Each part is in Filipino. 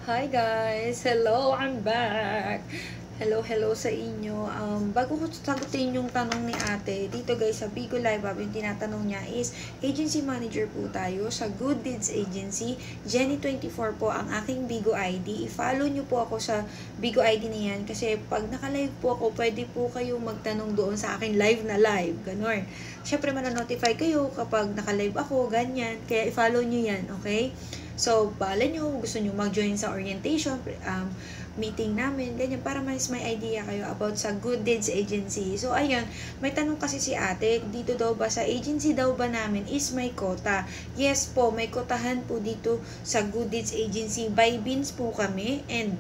Hi guys! Hello! I'm back! Hello sa inyo. Bago ko sagutin yung tanong ni ate, dito guys sa Bigo Live Hub, yung tinatanong niya is, agency manager po tayo sa Good Deeds Agency. Jenny24 po ang aking Bigo ID. I-follow nyo po ako sa Bigo ID na yan kasi pag naka-live po ako, pwede po kayong magtanong doon sa akin live na live. Ganon. Siyempre, mananotify kayo kapag naka-live ako, ganyan. Kaya i-follow nyo yan, okay? So, bahala nyo, gusto nyo mag-join sa orientation, meeting namin, ganyan, para mas may idea kayo about sa Good Deeds Agency. So, ayun, may tanong kasi si ate, dito daw ba, sa agency daw ba namin is may quota? Yes po, may kotahan po dito sa Good Deeds Agency. By beans po kami, and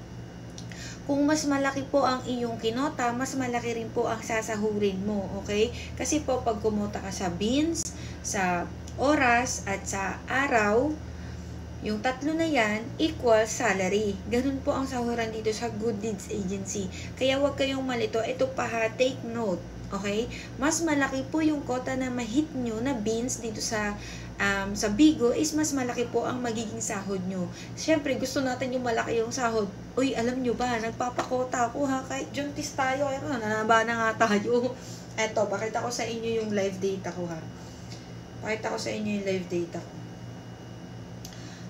kung mas malaki po ang iyong kinota, mas malaki rin po ang sasahurin mo, okay? Kasi po, pag kumota ka sa beans, sa oras, at sa araw, yung tatlo na yan, equal salary. Ganun po ang sahuran dito sa Good Deeds Agency. Kaya huwag kayong malito. Ito pa ha, take note. Okay? Mas malaki po yung quota na ma-hit nyo na beans dito sa Bigo is mas malaki po ang magiging sahod nyo. Siyempre, gusto natin yung malaki yung sahod. Uy, alam nyo ba, nagpapakota ako ha, kahit juntis tayo, ayun, nanaba na nga tayo. Eto, pakita ko sa inyo yung live data ko ha. Pakita ko sa inyo yung live data ko.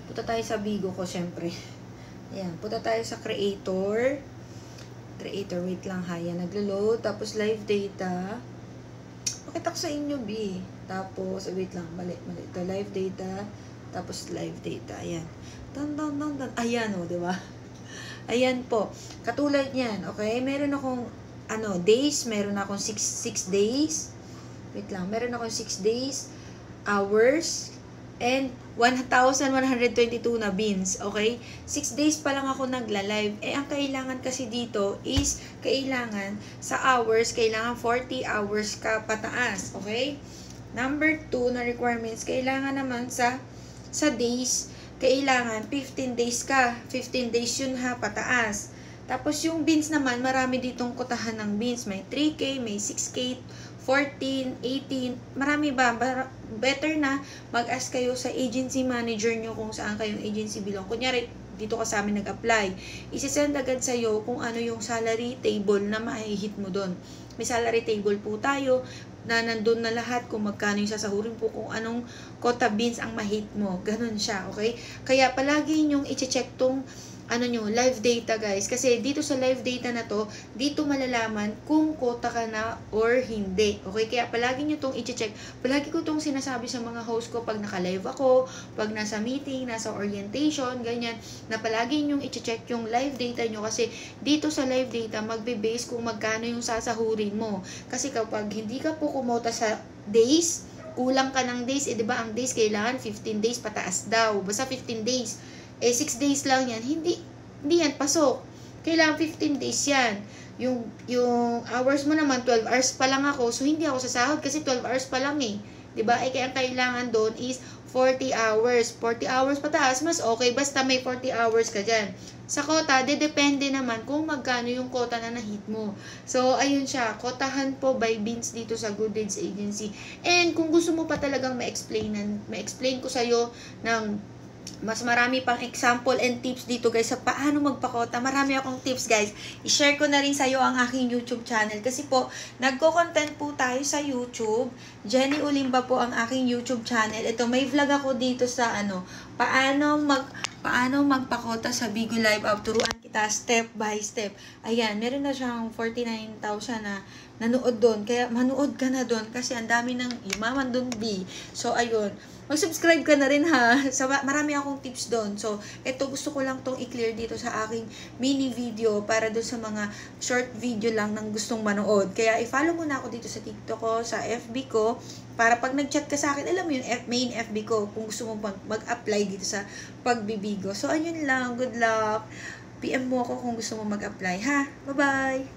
Punta tayo sa Bigo ko, syempre. Ayan, punta tayo sa creator. Creator, wait lang ha. Yan, naglo-load. Tapos, live data. Pakita ko sa inyo, B. Tapos, wait lang, mali. Ito, live data. Tapos, live data. Ayan. Ayan, o, diba? Ayan po. Katulad yan, okay? Meron akong, days. Meron akong 6 days. Wait lang, meron akong 6 days. Hours. And 1,122 na beans, okay? 6 days pa lang ako nagla-live. Ang kailangan kasi dito is, kailangan sa hours, kailangan 40 hours ka pataas, okay? Number 2 na requirements, kailangan naman sa days, kailangan 15 days ka. 15 days yun ha, pataas. Tapos yung beans naman, marami ditong kotahan ng beans. May 3K, may 6K, 14, 18, marami ba? Better na mag-ask kayo sa agency manager nyo kung saan kayong agency belong. Kunyari, dito ka sa amin nag-apply. Isisend agad sa'yo kung ano yung salary table na ma-hit mo doon. May salary table po tayo na nandun na lahat kung magkano yung sasahurin po, kung anong quota beans ang ma-hit mo. Ganun siya, okay? Kaya palagi nyong i-check tong live data guys. Kasi dito sa live data na to, dito malalaman kung quota ka na or hindi. Okay? Kaya palagi nyo tong i-check. Palagi ko tong sinasabi sa mga host ko pag naka-live ako, pag nasa meeting, nasa orientation, ganyan, na palagi nyo i-check yung live data nyo. Kasi dito sa live data, magbe-base kung magkano yung sasahurin mo. Kasi kapag hindi ka po kumota sa days, kulang ka ng days, diba ang days kailangan 15 days pataas daw. Basta 15 days. 6 days lang yan, hindi yan pasok. Kailangan 15 days yan. Yung hours mo naman, 12 hours pa lang ako, so hindi ako sasahod kasi 12 hours pa lang eh. Diba? Kaya ang kailangan doon is 40 hours. 40 hours pataas, mas okay, basta may 40 hours ka dyan. Sa quota, depende naman kung magkano yung quota na na-hit mo. So, ayun siya. Quotahan po by beans dito sa Good Deeds Agency. And kung gusto mo pa talagang ma-explain ko sa'yo ng mas marami pang example and tips dito guys sa paano magpakota. Marami akong tips guys. I-share ko na rin sa iyo ang aking YouTube channel kasi po nagko-content po tayo sa YouTube. Jenny Ulimba po ang aking YouTube channel. Ito may vlog ako dito sa paano magpakota sa Bigo Live Hub. Turuan kita step by step. Ayan, meron na siyang 49,000 na nanood doon. Kaya manood ka na doon kasi ang dami ng yumaman doon, B. So ayun, mag-subscribe ka na rin ha. Marami akong tips doon. So, ito gusto ko lang tong i-clear dito sa aking mini video para doon sa mga short video lang ng gustong manood. Kaya i-follow mo na ako dito sa TikTok ko, sa FB ko, para pag nag-chat ka sa akin, alam mo yung main FB ko kung gusto mo mag-apply dito sa pagbibigo. So, ayun lang. Good luck. PM mo ako kung gusto mo mag-apply ha. Bye-bye!